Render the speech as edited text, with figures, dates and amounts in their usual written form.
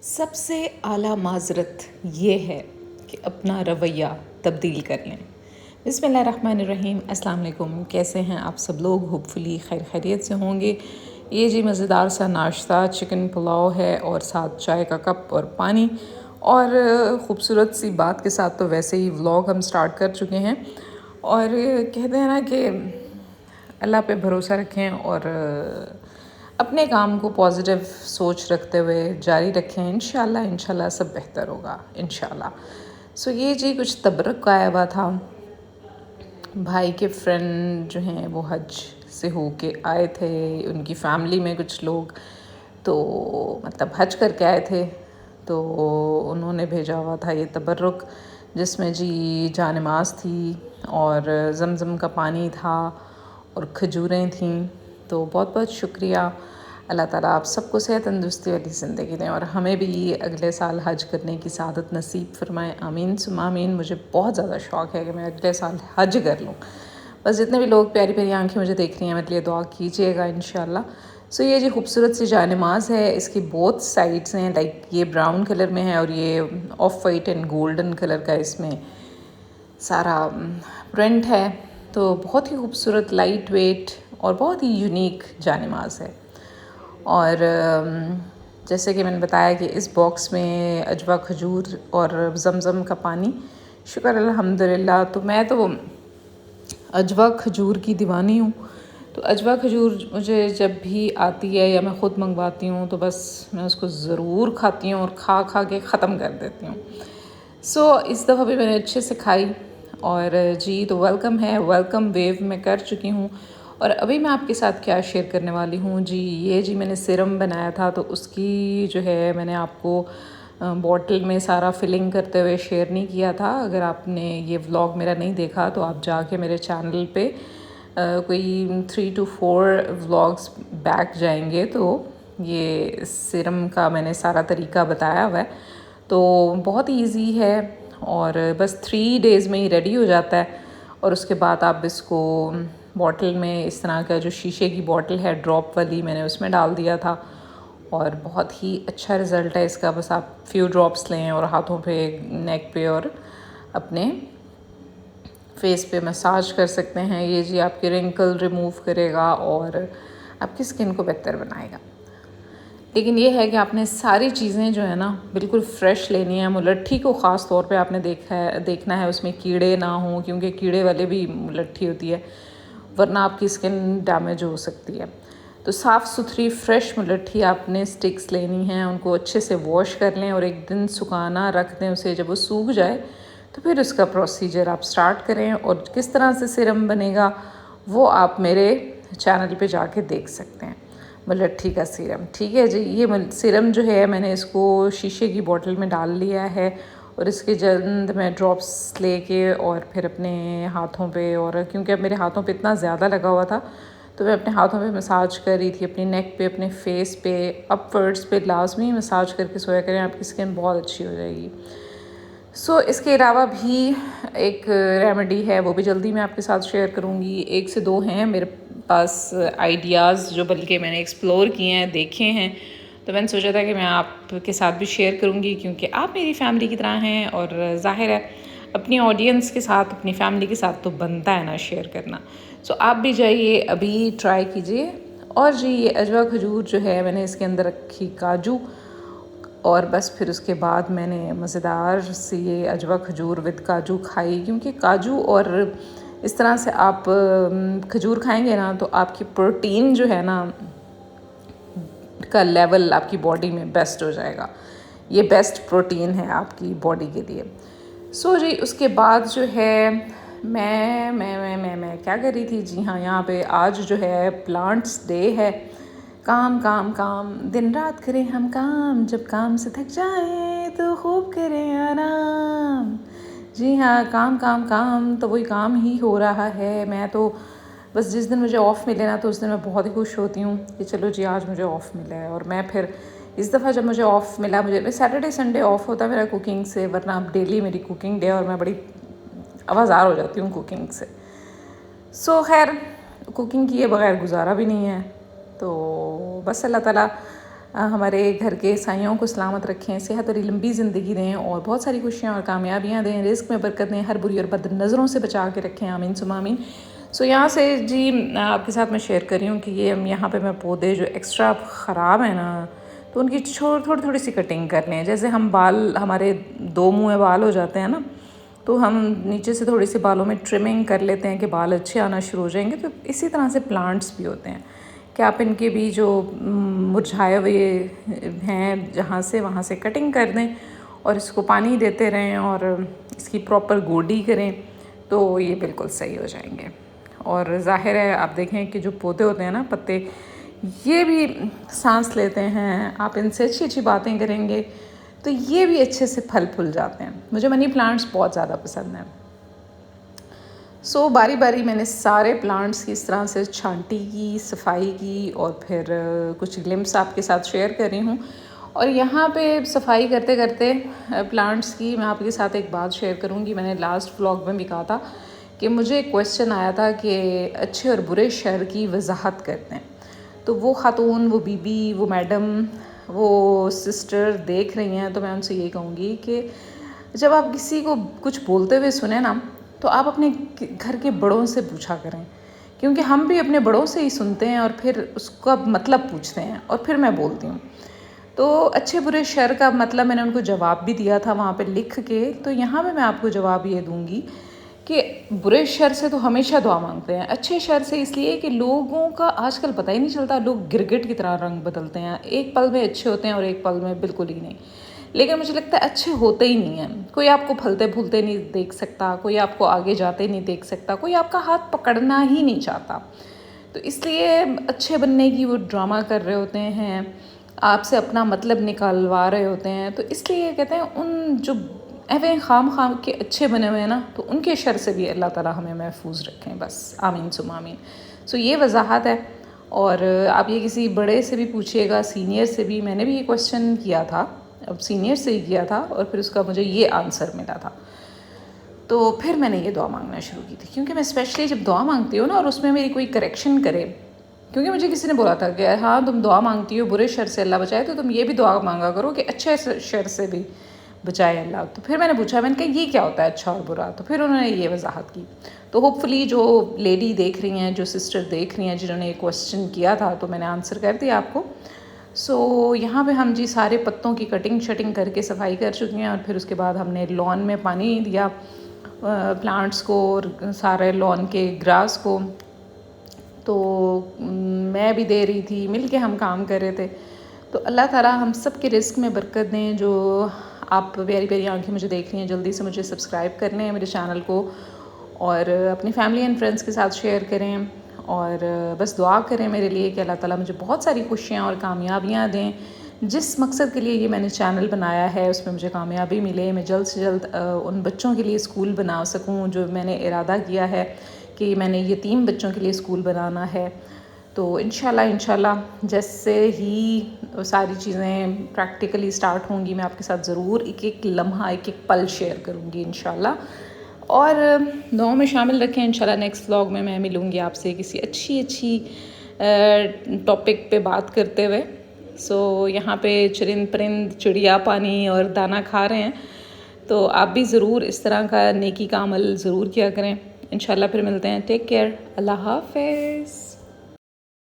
सबसे आला माज़रत ये है कि अपना रवैया तब्दील कर लें। बिस्मिल्लाहिर्रहमानिर्रहीम, अस्सलाम वालेकुम। कैसे हैं आप सब लोग? होपफुली खैर खैरियत से होंगे। ये जी मज़ेदार सा नाश्ता चिकन पुलाव है और साथ चाय का कप और पानी और ख़ूबसूरत सी बात के साथ तो वैसे ही व्लॉग हम स्टार्ट कर चुके हैं। और कहते हैं ना कि अल्लाह पे भरोसा रखें और अपने काम को पॉजिटिव सोच रखते हुए जारी रखें। इंशाल्लाह इंशाल्लाह सब बेहतर होगा इंशाल्लाह। सो ये जी कुछ तबरुक आया हुआ था। भाई के फ्रेंड जो हैं वो हज से होके आए थे, उनकी फैमिली में कुछ लोग तो मतलब हज करके आए थे, तो उन्होंने भेजा हुआ था ये तबरुक जिसमें जी जानमाज़ थी और ज़मज़म का पानी था और खजूरें थीं। तो बहुत बहुत शुक्रिया। अल्लाह ताला आप सबको सेहत तंदुरुस्ती वाली ज़िंदगी दें और हमें भी अगले साल हज करने की सआदत नसीब फरमाएं। आमीन सुम्मा आमीन। मुझे बहुत ज़्यादा शौक़ है कि मैं अगले साल हज कर लूँ। बस जितने भी लोग प्यारी प्यारी आंखें मुझे देख रही हैं मेरे लिए दुआ कीजिएगा इंशाल्लाह। सो ये जी खूबसूरत सी जानमाज़ है, इसकी बोथ साइड्स हैं, लाइक ये ब्राउन कलर में है और ये of white and golden colour का इसमें सारा प्रिंट है। तो बहुत ही खूबसूरत, लाइट वेट और बहुत ही यूनिक जानमाज़ है। और जैसे कि मैंने बताया कि इस बॉक्स में अजवा खजूर और ज़मज़म का पानी, शुक्र अल्हम्दुलिल्लाह। तो मैं तो अजवा खजूर की दीवानी हूँ। तो अजवा खजूर मुझे जब भी आती है या मैं ख़ुद मंगवाती हूँ तो बस मैं उसको ज़रूर खाती हूँ और खा खा के ख़त्म कर देती हूँ। सो इस दफ़ा भी मैंने अच्छे से खाई और जी तो वेलकम है, वेलकम वेव मैं कर चुकी हूँ। और अभी मैं आपके साथ क्या शेयर करने वाली हूँ जी, ये जी मैंने सिरम बनाया था तो उसकी जो है मैंने आपको बॉटल में सारा फिलिंग करते हुए शेयर नहीं किया था। अगर आपने ये व्लॉग मेरा नहीं देखा तो आप जाके मेरे चैनल पे कोई 3 to 4 व्लॉग्स बैक जाएंगे तो ये सिरम का मैंने सारा तरीका बताया हुआ है। तो बहुत ईजी है और बस 3 डेज़ में ही रेडी हो जाता है। और उसके बाद आप इसको बॉटल में, इस तरह का जो शीशे की बॉटल है ड्रॉप वाली, मैंने उसमें डाल दिया था और बहुत ही अच्छा रिज़ल्ट है इसका। बस आप फ्यू ड्रॉप्स लें और हाथों पे, नेक पे और अपने फेस पे मसाज कर सकते हैं। ये जी आपके रिंकल रिमूव करेगा और आपकी स्किन को बेहतर बनाएगा। लेकिन ये है कि आपने सारी चीज़ें जो है ना बिल्कुल फ़्रेश लेनी है। मुलट्ठी को ख़ास तौर पे आपने देखना है उसमें कीड़े ना हों, क्योंकि कीड़े वाले भी मुलट्ठी होती है, वरना आपकी स्किन डैमेज हो सकती है। तो साफ़ सुथरी फ़्रेश मुलट्ठी आपने स्टिक्स लेनी है, उनको अच्छे से वॉश कर लें और एक दिन सुखाना रख दें उसे। जब वो सूख जाए तो फिर उसका प्रोसीजर आप स्टार्ट करें और किस तरह से सिरम बनेगा वो आप मेरे चैनल पे जाके देख सकते हैं। मुलट्ठी का सीरम, ठीक है जी। ये सीरम जो है मैंने इसको शीशे की बोतल में डाल लिया है और इसके जल्द मैं ड्रॉप्स लेके और फिर अपने हाथों पे, और क्योंकि अब मेरे हाथों पे इतना ज़्यादा लगा हुआ था तो मैं अपने हाथों पे मसाज कर रही थी, अपनी नेक पे, अपने फेस पे, अपवर्ड्स पे लाजमी मसाज करके सोया करें, आपकी स्किन बहुत अच्छी हो जाएगी। सो इसके अलावा भी एक रेमेडी है, वो भी जल्दी मैं आपके साथ शेयर करूँगी। 1 से 2 हैं मेरे पास आइडियाज़ जो बल्कि मैंने एक्सप्लोर किए हैं, देखे हैं, तो मैंने सोचा था कि मैं आपके साथ भी शेयर करूँगी क्योंकि आप मेरी फैमिली की तरह हैं और ज़ाहिर है अपनी ऑडियंस के साथ, अपनी फैमिली के साथ तो बनता है ना शेयर करना। सो आप भी जाइए, अभी ट्राई कीजिए। और जी ये अजवा खजूर जो है मैंने इसके अंदर रखी काजू और बस फिर उसके बाद मैंने मज़ेदार सी ये अजवा खजूर विद काजू खाई, क्योंकि काजू और इस तरह से आप खजूर खाएंगे ना तो आपकी प्रोटीन जो है ना का लेवल आपकी बॉडी में बेस्ट हो जाएगा। ये बेस्ट प्रोटीन है आपकी बॉडी के लिए। सो जी उसके बाद जो है मैं क्या कर रही थी जी, हाँ यहाँ पे आज जो है प्लांट्स डे है। काम काम काम, दिन रात करें हम काम, जब काम से थक जाए तो खूब करें आराम। जी हाँ, काम काम काम, तो वही काम ही हो रहा है। मैं तो बस जिस दिन मुझे ऑफ़ मिले ना तो उस दिन मैं बहुत ही खुश होती हूँ कि चलो जी आज मुझे ऑफ़ मिला है। और मैं फिर इस दफ़ा जब मुझे ऑफ़ मिला, मुझे सैटरडे संडे ऑफ़ होता है मेरा कुकिंग से, वरना अब डेली मेरी कुकिंग डे और मैं बड़ी आवाज़ार हो जाती हूँ कुकिंग से। सो खैर कुकिंग किए बगैर गुजारा भी नहीं है। तो बस अल्लाह ताला हमारे घर के साइयों को सलामत रखें, सेहत और लंबी ज़िंदगी दें और बहुत सारी खुशियाँ और कामयाबियाँ दें, रिज़्क में बरकत दें, हर बुरी और बद नज़रों से बचा के रखें, आमीन सुम्मा आमीन। सो यहाँ से जी आपके साथ मैं शेयर कर रही हूँ कि ये यहाँ पे मैं पौधे जो एक्स्ट्रा ख़राब हैं ना, तो उनकी थोड़ी थोड़ी सी कटिंग कर लें। जैसे हम बाल, हमारे 2 मुँह बाल हो जाते हैं ना, तो हम नीचे से थोड़ी सी बालों में ट्रिमिंग कर लेते हैं कि बाल अच्छे आना शुरू हो जाएंगे। तो इसी तरह से प्लांट्स भी होते हैं कि आप इनके भी जो मुरझाए हुए हैं जहाँ से वहाँ से कटिंग कर दें और इसको पानी देते रहें और इसकी प्रॉपर गोडी करें, तो ये बिल्कुल सही हो जाएंगे। और ज़ाहिर है आप देखें कि जो पौधे होते हैं ना, पत्ते, ये भी सांस लेते हैं। आप इनसे अच्छी अच्छी बातें करेंगे तो ये भी अच्छे से फल फूल जाते हैं। मुझे मनी प्लांट्स बहुत ज़्यादा पसंद हैं। सो बारी बारी मैंने सारे प्लांट्स की इस तरह से छांटी की, सफाई की और फिर कुछ ग्लिम्स आपके साथ शेयर कर रही हूँ। और यहाँ पे सफाई करते करते प्लांट्स की मैं आपके साथ एक बात शेयर करूँगी। मैंने लास्ट व्लॉग में भी कहा था कि मुझे एक क्वेश्चन आया था कि अच्छे और बुरे शहर की वजाहत करते हैं। तो वो खातून, वो बीबी, वो मैडम, वो सिस्टर देख रही हैं, तो मैं उनसे ये कहूँगी कि जब आप किसी को कुछ बोलते हुए सुने ना, तो आप अपने घर के बड़ों से पूछा करें, क्योंकि हम भी अपने बड़ों से ही सुनते हैं और फिर उसका मतलब पूछते हैं और फिर मैं बोलती हूँ। तो अच्छे बुरे शर का मतलब मैंने उनको जवाब भी दिया था वहाँ पे लिख के। तो यहाँ पे मैं आपको जवाब ये दूँगी कि बुरे शर से तो हमेशा दुआ मांगते हैं, अच्छे शर से इसलिए कि लोगों का आजकल पता ही नहीं चलता, लोग गिरगिट की तरह रंग बदलते हैं। एक पल में अच्छे होते हैं और एक पल में बिल्कुल ही नहीं। लेकिन मुझे लगता है अच्छे होते ही नहीं हैं। कोई आपको फलते फूलते नहीं देख सकता, कोई आपको आगे जाते नहीं देख सकता, कोई आपका हाथ पकड़ना ही नहीं चाहता। तो इसलिए अच्छे बनने की वो ड्रामा कर रहे होते हैं, आपसे अपना मतलब निकालवा रहे होते हैं। तो इसलिए कहते हैं उन जो एवे खाम के अच्छे बने हुए हैं ना, तो उनके शर से भी अल्लाह ताला हमें महफूज रखें, बस आमीन सुम्मा आमीन। सो ये वजाहत है। और आप ये किसी बड़े से भी पूछिएगा, सीनियर से भी। मैंने भी ये क्वेश्चन किया था, अब सीनियर से ही किया था और फिर उसका मुझे ये आंसर मिला था। तो फिर मैंने ये दुआ मांगना शुरू की थी, क्योंकि मैं स्पेशली जब दुआ मांगती हूँ ना और उसमें मेरी कोई करेक्शन करे, क्योंकि मुझे किसी ने बोला था कि हाँ तुम दुआ मांगती हो बुरे शर से अल्लाह बचाए, तो तुम ये भी दुआ मांगा करो कि अच्छे शर से भी बचाए अल्लाह। तो फिर मैंने पूछा, मैंने कहा ये क्या होता है अच्छा और बुरा? तो फिर उन्होंने ये वजाहत की। तो होपफुली जो लेडी देख रही हैं, जो सिस्टर देख रही हैं जिन्होंने ये क्वेश्चन किया था, तो मैंने आंसर कर दिया आपको। सो यहाँ पे हम जी सारे पत्तों की कटिंग शटिंग करके सफाई कर चुके हैं और फिर उसके बाद हमने लॉन में पानी दिया प्लांट्स को और सारे लॉन के ग्रास को। तो मैं भी दे रही थी, मिल के हम काम कर रहे थे। तो अल्लाह ताला हम सब के रिस्क में बरकत दें। जो आप प्यारी प्यारी आंखें मुझे देख रही हैं, जल्दी से मुझे सब्सक्राइब कर लें मेरे चैनल को और अपनी फैमिली एंड फ्रेंड्स के साथ शेयर करें और बस दुआ करें मेरे लिए कि अल्लाह ताला मुझे बहुत सारी खुशियाँ और कामयाबियाँ दें। जिस मकसद के लिए ये मैंने चैनल बनाया है उसमें मुझे कामयाबी मिले, मैं जल्द से जल्द उन बच्चों के लिए स्कूल बना सकूँ जो मैंने इरादा किया है कि मैंने यतीम बच्चों के लिए स्कूल बनाना है। तो इंशाल्लाह जैसे ही सारी चीज़ें प्रैक्टिकली स्टार्ट होंगी, मैं आपके साथ ज़रूर एक एक लम्हा, एक एक पल शेयर करूँगी इंशाल्लाह। और दुआओं में शामिल रखें। इंशाल्लाह नेक्स्ट व्लॉग में मैं मिलूँगी आपसे किसी अच्छी टॉपिक पे बात करते हुए। सो यहाँ पे चरिंद परिंद चिड़िया पानी और दाना खा रहे हैं, तो आप भी ज़रूर इस तरह का नेकी का अमल ज़रूर किया करें। इंशाल्लाह फिर मिलते हैं। टेक केयर, अल्लाह हाफ़िज़।